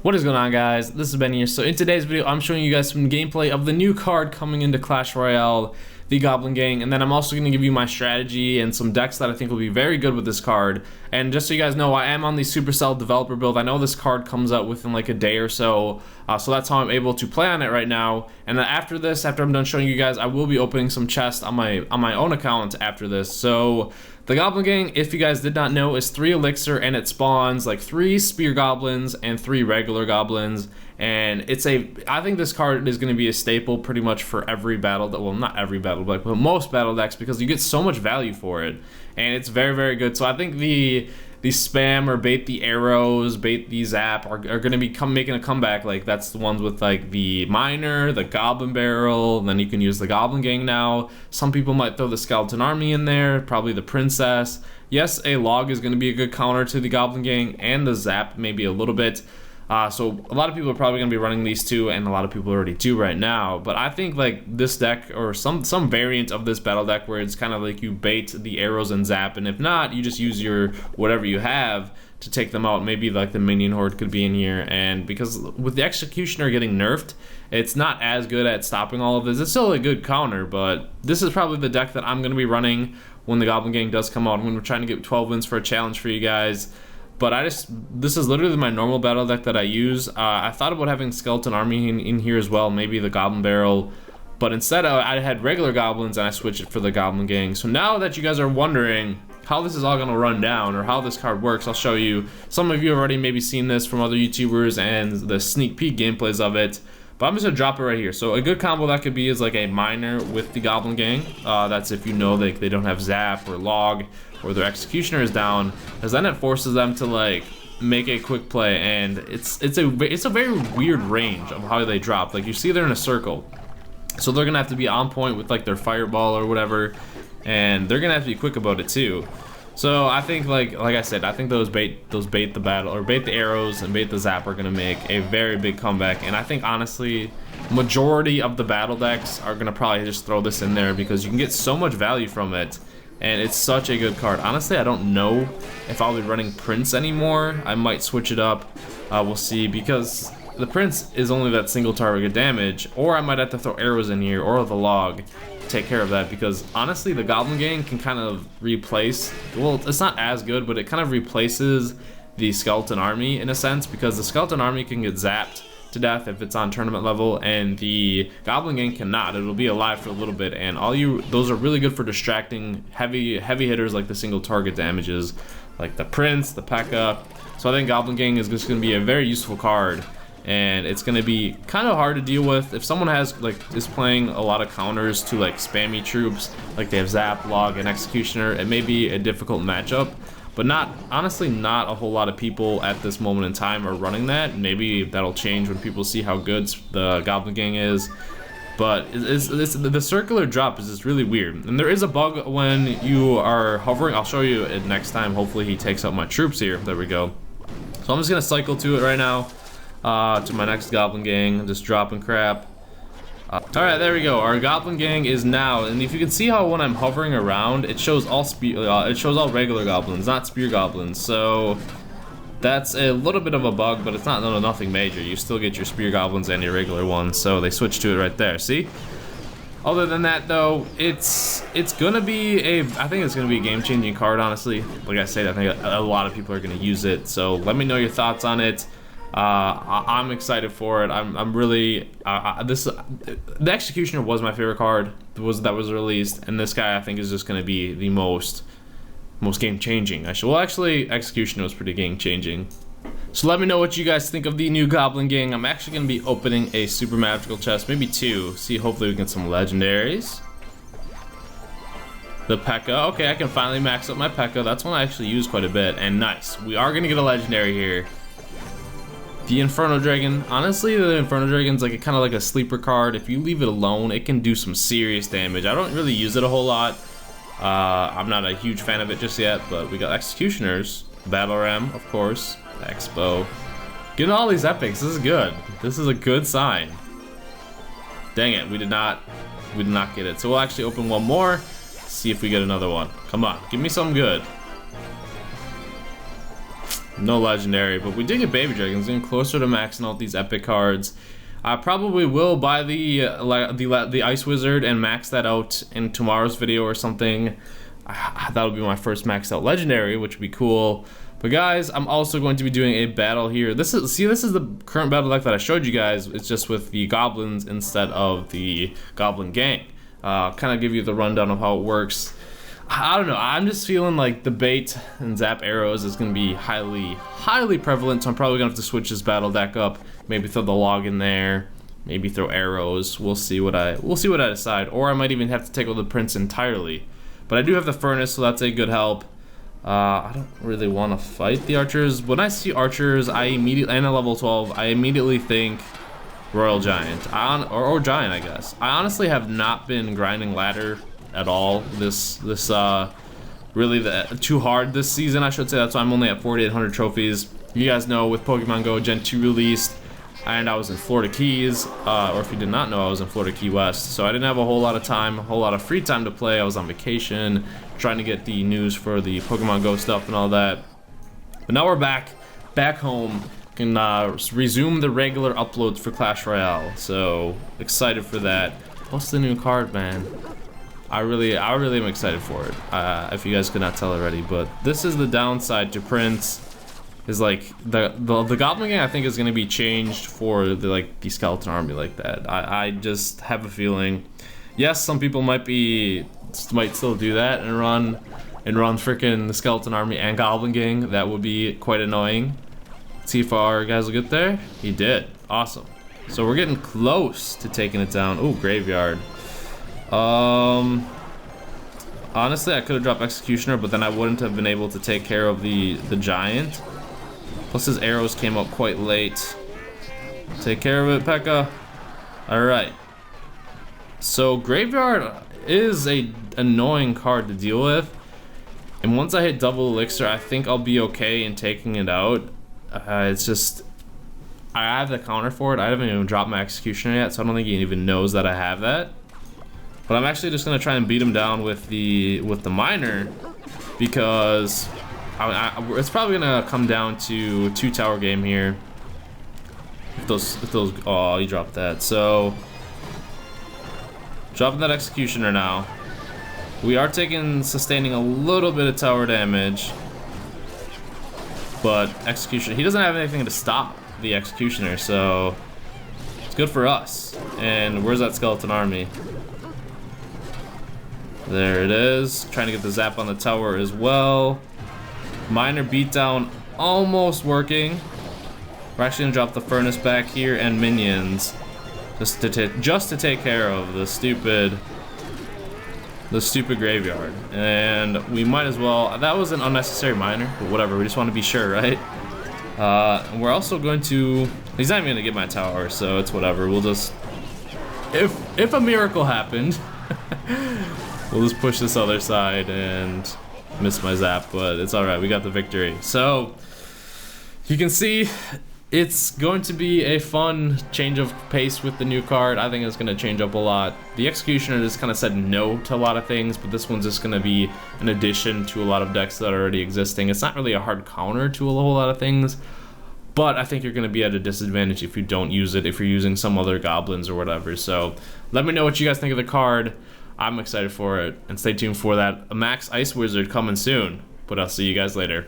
What is going on, guys? This is Ben here. So in today's video, I'm showing you guys some gameplay of the new card coming into Clash Royale, the Goblin Gang, and then I'm also going to give you my strategy and some decks that I think will be very good with this card. And just so you guys know, I am on the Supercell developer build. I know this card comes out within like a day or so, so that's how I'm able to play on it right now. And then after this, after I'm done showing you guys, I will be opening some chests on my own account after this. So the Goblin Gang, if you guys did not know, is 3 elixir, and it spawns like 3 spear goblins and 3 regular goblins. And I think this card is going to be a staple pretty much for every battle deck. Well, not every battle deck, but most battle decks, because you get so much value for it, and it's very, very good. So I think the spam or bait the arrows, bait the zap are going to be making a comeback. Like, that's the ones with like the miner, the goblin barrel, and then you can use the Goblin Gang now. Some people might throw the skeleton army in there, probably the princess. Yes, a log is going to be a good counter to the Goblin Gang, and the zap maybe a little bit. So a lot of people are probably going to be running these two, and a lot of people already do right now. But I think like this deck, or some variant of this battle deck, where it's kind of like you bait the arrows and zap, and if not, you just use your whatever you have to take them out. Maybe like the minion horde could be in here, and because with the executioner getting nerfed, it's not as good at stopping all of this. It's still a good counter, but this is probably the deck that I'm going to be running when the Goblin Gang does come out, when we're trying to get 12 wins for a challenge for you guys. But this is literally my normal battle deck that I use. I thought about having Skeleton Army in here as well, maybe the Goblin Barrel, but instead I had regular goblins, and I switched it for the Goblin Gang. So now that you guys are wondering how this is all gonna run down, or how this card works, I'll show you. Some of you have already maybe seen this from other YouTubers and the sneak peek gameplays of it, but I'm just gonna drop it right here. So a good combo that could be is like a miner with the Goblin Gang. That's if you know they don't have zap or log, or their executioner is down, because then it forces them to like make a quick play, and it's a very weird range of how they drop. Like, you see they're in a circle, so they're gonna have to be on point with like their fireball or whatever, and they're gonna have to be quick about it too. So I think like I said, I think those bait the battle, or bait the arrows and bait the zap, are gonna make a very big comeback. And I think honestly, majority of the battle decks are gonna probably just throw this in there, because you can get so much value from it. And it's such a good card. Honestly, I don't know if I'll be running Prince anymore. I might switch it up. We'll see, because the Prince is only that single target damage, or I might have to throw arrows in here, or the log to take care of that, because honestly, the Goblin Gang can kind of replace, well, it's not as good, but it kind of replaces the Skeleton Army in a sense, because the Skeleton Army can get zapped to death if it's on tournament level, and the Goblin Gang cannot. It'll be alive for a little bit, and those are really good for distracting heavy hitters like the single target damages, like the Prince, the P.E.K.K.A. So I think Goblin Gang is just going to be a very useful card, and it's going to be kind of hard to deal with if someone is playing a lot of counters to like spammy troops, like they have zap, log, and executioner. It may be a difficult matchup, but honestly, not a whole lot of people at this moment in time are running that. Maybe that'll change when people see how good the Goblin Gang is. But the circular drop is just really weird. And there is a bug when you are hovering. I'll show you it next time. Hopefully he takes out my troops here. There we go. So I'm just going to cycle to it right now, to my next Goblin Gang. I'm just dropping crap. Alright, there we go. Our Goblin Gang is now, and if you can see how when I'm hovering around, it shows all regular goblins, not spear goblins. So that's a little bit of a bug, but it's nothing major. You still get your spear goblins and your regular ones, so they switched to it right there. See? Other than that, though, it's gonna be I think it's gonna be a game-changing card, honestly. Like I said, I think a lot of people are gonna use it. So let me know your thoughts on it. I'm excited for it. I'm really the executioner was my favorite card that was released, and this guy I think is just going to be the most game changing. Well, actually, executioner was pretty game changing. So let me know what you guys think of the new Goblin Gang. I'm actually going to be opening a super magical chest, maybe 2. See, hopefully we get some legendaries. The P.E.K.K.A. Okay, I can finally max up my P.E.K.K.A. That's one I actually use quite a bit, and nice. We are going to get a legendary here. The Inferno Dragon, honestly, the Inferno Dragon's like kind of like a sleeper card. If you leave it alone, it can do some serious damage. I don't really use it a whole lot. I'm not a huge fan of it just yet, but we got Executioners, Battle Ram, of course, Expo. Getting all these epics, this is good. This is a good sign. Dang it, we did not get it. So we'll actually open one more, see if we get another one. Come on, give me something good. No legendary, but we did get baby dragons, getting closer to maxing out these epic cards. I probably will buy the ice wizard and max that out in tomorrow's video or something. That'll be my first maxed out legendary, which would be cool. But guys, I'm also going to be doing a battle here. This is the current battle deck that I showed you guys. It's just with the goblins instead of the goblin gang. Kind of give you the rundown of how it works. I don't know, I'm just feeling like the bait and zap arrows is going to be highly prevalent, so I'm probably going to have to switch this battle deck up. Maybe throw the log in there, maybe throw arrows. We'll see what I decide, or I might even have to take out the prince entirely. But I do have the furnace, so that's a good help. I don't really want to fight the archers. When I see archers, I immediately, and a level 12, I immediately think Royal Giant, or Giant, I guess. I honestly have not been grinding ladder at all really too hard this season, I should say. That's why I'm only at 4,800 trophies. You guys know with Pokemon Go Gen 2 released, and I was in Florida Keys, or if you did not know, I was in Florida Key West, so I didn't have a whole lot of time, a whole lot of free time to play. I was on vacation, trying to get the news for the Pokemon Go stuff and all that. But now we're back home, can resume the regular uploads for Clash Royale, so excited for that. What's the new card, man? I really am excited for it, if you guys could not tell already. But this is the downside to Prince, is like the Goblin gang I think is going to be changed for the skeleton army like that. I just have a feeling, yes, some people might still do that and run freaking the skeleton army and Goblin gang. That would be quite annoying. Let's see if our guys will get there. He did. Awesome. So we're getting close to taking it down. Oh, graveyard. Honestly, I could have dropped Executioner, but then I wouldn't have been able to take care of the giant. Plus his arrows came up quite late. Take care of it, P.E.K.K.A. Alright. So graveyard is a annoying card to deal with. And once I hit double elixir, I think I'll be okay in taking it out. It's just, I have the counter for it. I haven't even dropped my Executioner yet, so I don't think he even knows that I have that. But I'm actually just gonna try and beat him down with the miner, because it's probably gonna come down to 2-tower game here. If those, oh, he dropped that. So dropping that Executioner now. We are sustaining a little bit of tower damage, but Executioner, he doesn't have anything to stop the Executioner, so it's good for us. And where's that skeleton army? There it is. Trying to get the zap on the tower as well. Miner beatdown almost working. We're actually gonna drop the furnace back here and minions just to take care of the stupid graveyard. And we might as well. That was an unnecessary miner, but whatever. We just want to be sure, right? And we're also going to. He's not even gonna get my tower, so it's whatever. We'll just. If a miracle happened. We'll just push this other side and miss my zap, but it's alright, we got the victory. So, you can see it's going to be a fun change of pace with the new card. I think it's going to change up a lot. The Executioner just kind of said no to a lot of things, but this one's just going to be an addition to a lot of decks that are already existing. It's not really a hard counter to a whole lot of things, but I think you're going to be at a disadvantage if you don't use it, if you're using some other goblins or whatever. So, let me know what you guys think of the card. I'm excited for it, and stay tuned for that Max Ice Wizard coming soon, but I'll see you guys later.